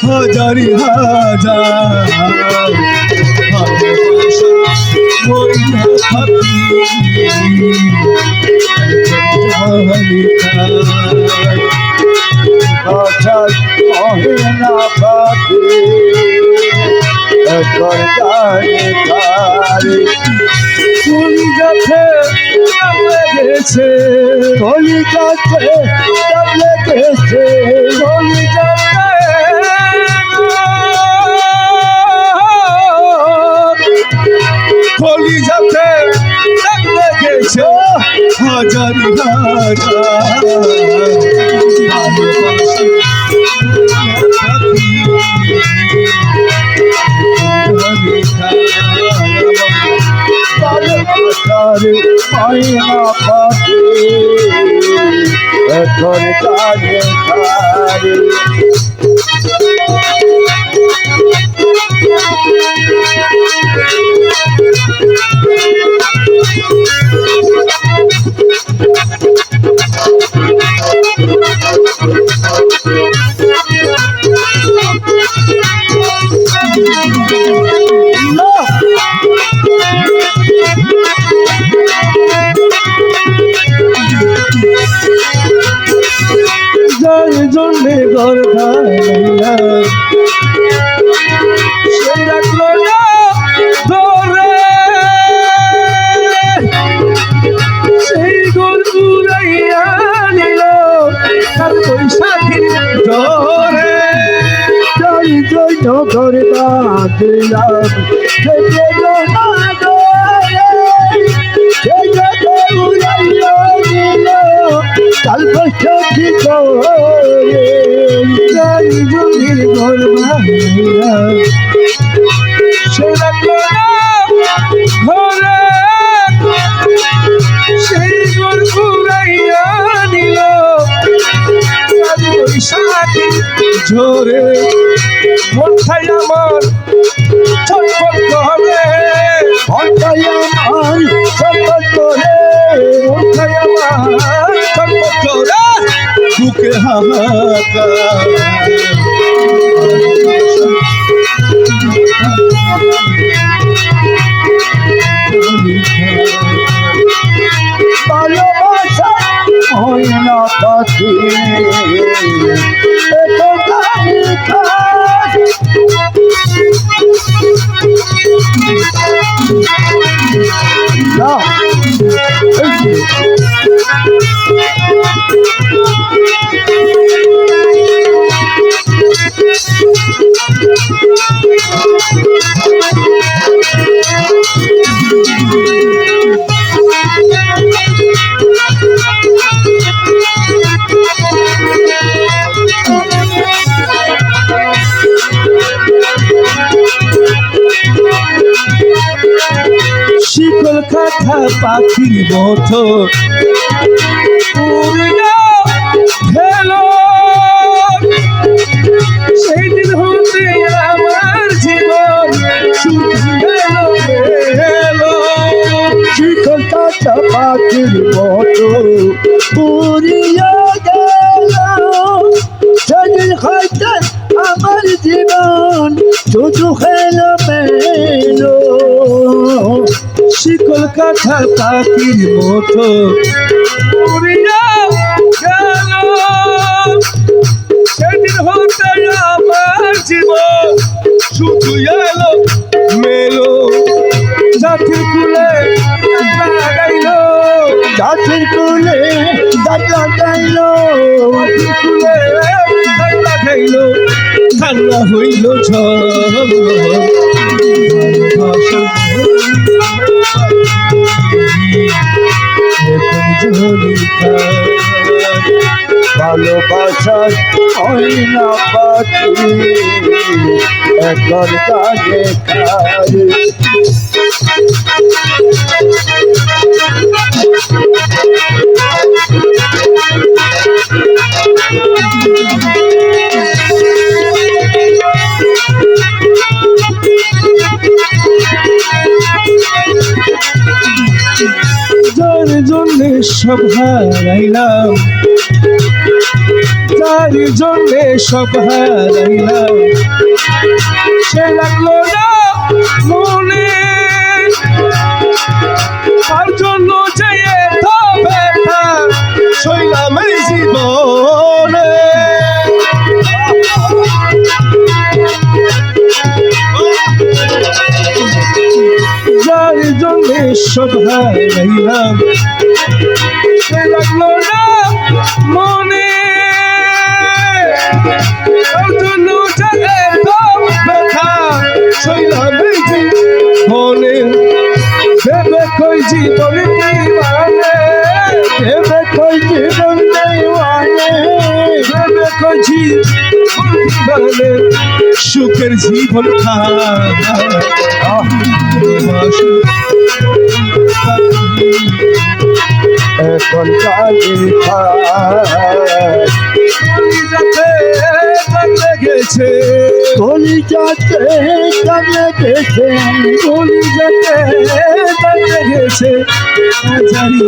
হাজারি হাজার গেছে কলিকাতে লেগেছে কলিকাতে লেগেছে হাজারি মাইনা পাখি এখন কাজে খারে জন্যে ঘর ভাইলা সে রাখলো না ধরে সেই গোল উড়াইয়া নিল তার বৈশাখীর ধরে যাই জন্য ঘর বাঁধলাম কাল বৈশাখী জমির ঘর ভাঙিয়া সে রাখলো ঘরে সেই ঘর ঘুরাইয়া নিল কাল বৈশাখী ঝরে মনটাই আমার ছটফট করে মনটাই আমার ছটফট করে মনটাই আমার ছটফট করে বুকে হাহাকার ভালোবাসা হয় না পাখি শিকল কাঁথা পাখির মতো সেই দিন হতে আমার জীবন শিকল কাঁথা পাখির মতো পুরিয়া গেল সেদিন হইতে আমার জীবন শুধু খেলো মেলো শিকল কাঁথা পাখির মতো উড়িয়া গেল সেদিন হতে আমার জীবন শুধু এলো মেলো জাতির কুলে লাগাইল জাতির কুলে লাগাইল কুলে লাগাইল ঠান্ডা হইল ভালোবাসার হয় না পাখি এখন কাজে খায় সব হারাইলাম, যার জন্যে সব হারাইলাম, সে লাগলো না মনে, তার জন্য যে এত ব্যথা সইলাম এই জীবনে। যার জন্যে সব হারাইলাম, সে লাগলো না মনে, তার জন্য যে এত ব্যথা সইলাম এই জীবনে। ভেবে কই জীবন দিওয়ানে, ভেবে কই জীবন দিওয়ানে, ভেবে কই জীবন দিওয়ানে, সুখের জীবন এখন জানি কলিজাতে দাগ লেগেছে, কলিজাতে দাগ লেগেছে, কলিজাতে দাগ লেগেছে, জানি